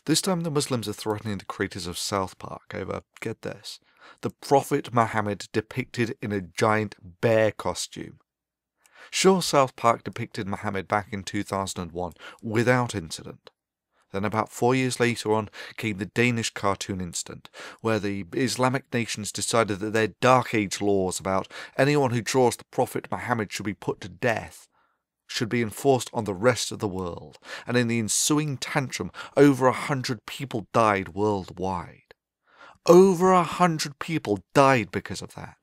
This time the Muslims are threatening the creators of South Park over, get this, the Prophet Muhammad depicted in a giant bear costume. Sure, South Park depicted Muhammad back in 2001 without incident. Then about 4 years later on came the Danish cartoon incident, where the Islamic nations decided that their Dark Age laws about anyone who draws the Prophet Muhammad should be put to death should be enforced on the rest of the world, and in the ensuing tantrum over 100 people died worldwide. Over 100 people died because of that.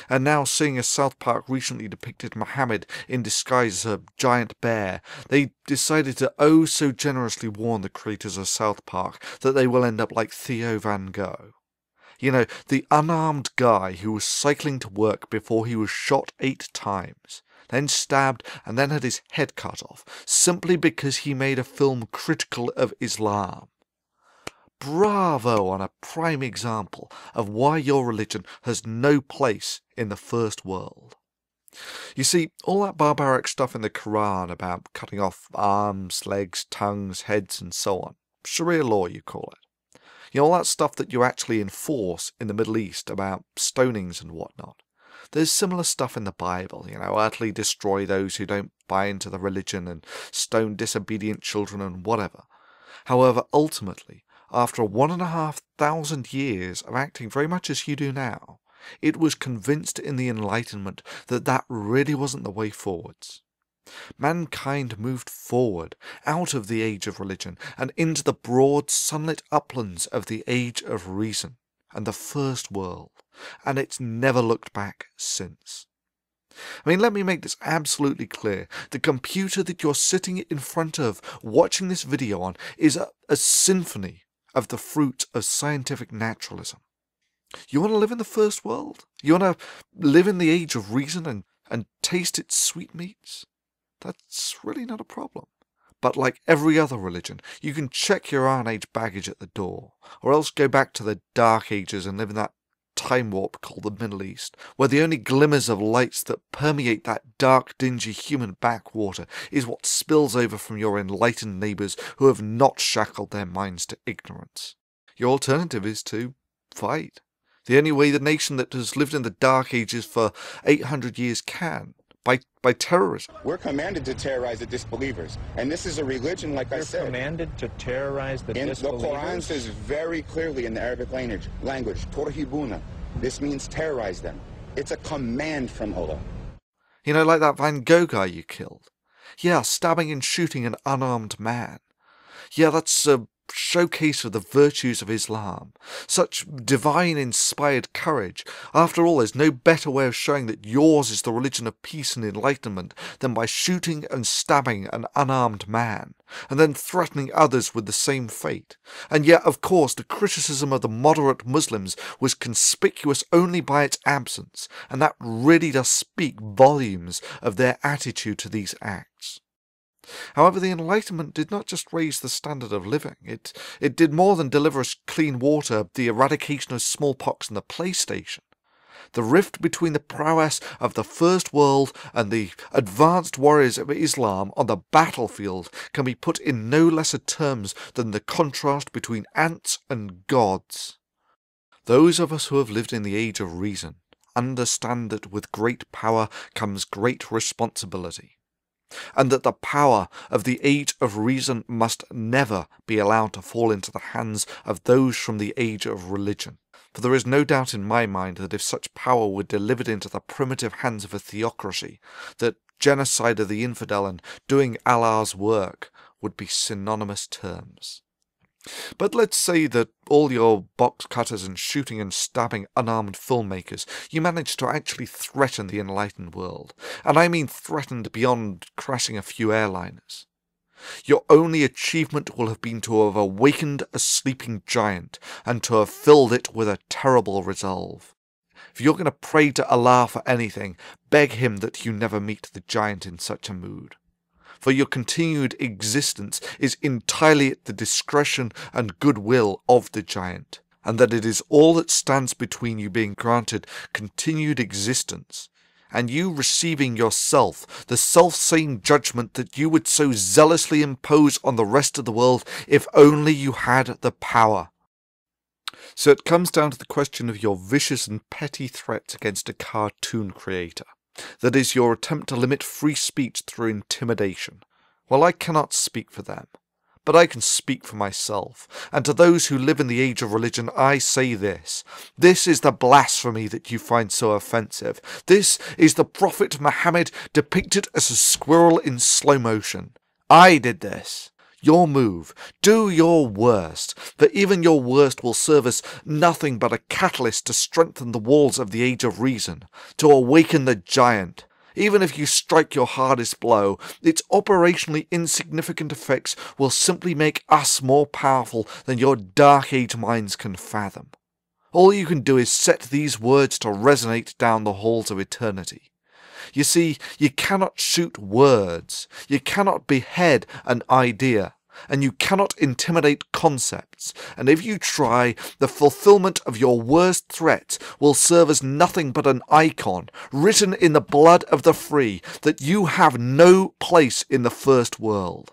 And now, seeing as South Park recently depicted Muhammad in disguise as a giant bear, they decided to oh so generously warn the creators of South Park that they will end up like Theo Van Gogh. You know, the unarmed guy who was cycling to work before he was shot 8 times, then stabbed and then had his head cut off, simply because he made a film critical of Islam. Bravo on a prime example of why your religion has no place in the first world. You see, all that barbaric stuff in the Quran about cutting off arms, legs, tongues, heads and so on, Sharia law you call it. You know, all that stuff that you actually enforce in the Middle East about stonings and whatnot. There's similar stuff in the Bible, you know, utterly destroy those who don't buy into the religion and stone disobedient children and whatever. However, ultimately, after 1,500 years of acting very much as you do now, it was convinced in the Enlightenment that that really wasn't the way forwards. Mankind moved forward out of the age of religion and into the broad sunlit uplands of the age of reason and the first world, and it's never looked back since. I mean, let me make this absolutely clear. The computer that you're sitting in front of watching this video on is a symphony of the fruit of scientific naturalism. You want to live in the first world? You want to live in the age of reason and taste its sweetmeats? That's really not a problem. But like every other religion, you can check your Iron Age baggage at the door, or else go back to the Dark Ages and live in that time warp called the Middle East, where the only glimmers of lights that permeate that dark, dingy human backwater is what spills over from your enlightened neighbours who have not shackled their minds to ignorance. Your alternative is to fight. The only way the nation that has lived in the Dark Ages for 800 years can. By terrorism. We're commanded to terrorize the disbelievers. And this is a religion, like I said. You're commanded to terrorize the disbelievers? The Quran says very clearly in the Arabic language, Torhibuna. This means terrorize them. It's a command from Allah. You know, like that Van Gogh guy you killed. Yeah, stabbing and shooting an unarmed man. Yeah, that's a showcase of the virtues of Islam. Such divine-inspired courage. After all, there's no better way of showing that yours is the religion of peace and enlightenment than by shooting and stabbing an unarmed man, and then threatening others with the same fate. And yet, of course, the criticism of the moderate Muslims was conspicuous only by its absence, and that really does speak volumes of their attitude to these acts. However, the Enlightenment did not just raise the standard of living, it did more than deliver us clean water, the eradication of smallpox and the PlayStation. The rift between the prowess of the First World and the advanced warriors of Islam on the battlefield can be put in no lesser terms than the contrast between ants and gods. Those of us who have lived in the age of reason understand that with great power comes great responsibility, and that the power of the age of reason must never be allowed to fall into the hands of those from the age of religion. For there is no doubt in my mind that if such power were delivered into the primitive hands of a theocracy, that genocide of the infidel and doing Allah's work would be synonymous terms. But let's say that all your box cutters and shooting and stabbing unarmed filmmakers, you managed to actually threaten the enlightened world. And I mean threatened beyond crashing a few airliners. Your only achievement will have been to have awakened a sleeping giant and to have filled it with a terrible resolve. If you're going to pray to Allah for anything, beg him that you never meet the giant in such a mood. For your continued existence is entirely at the discretion and goodwill of the giant, and that it is all that stands between you being granted continued existence and you receiving yourself the self-same judgment that you would so zealously impose on the rest of the world if only you had the power. So it comes down to the question of your vicious and petty threats against a cartoon creator. That is, your attempt to limit free speech through intimidation. Well, I cannot speak for them, but I can speak for myself, and to those who live in the age of religion I say this. This is the blasphemy that you find so offensive. This is the Prophet Muhammad depicted as a squirrel in slow motion. I did this. Your move. Do your worst, for even your worst will serve as nothing but a catalyst to strengthen the walls of the age of reason, to awaken the giant. Even if you strike your hardest blow, its operationally insignificant effects will simply make us more powerful than your dark age minds can fathom. All you can do is set these words to resonate down the halls of eternity. You see, you cannot shoot words, you cannot behead an idea, and you cannot intimidate concepts, and if you try, the fulfillment of your worst threat will serve as nothing but an icon, written in the blood of the free, that you have no place in the first world.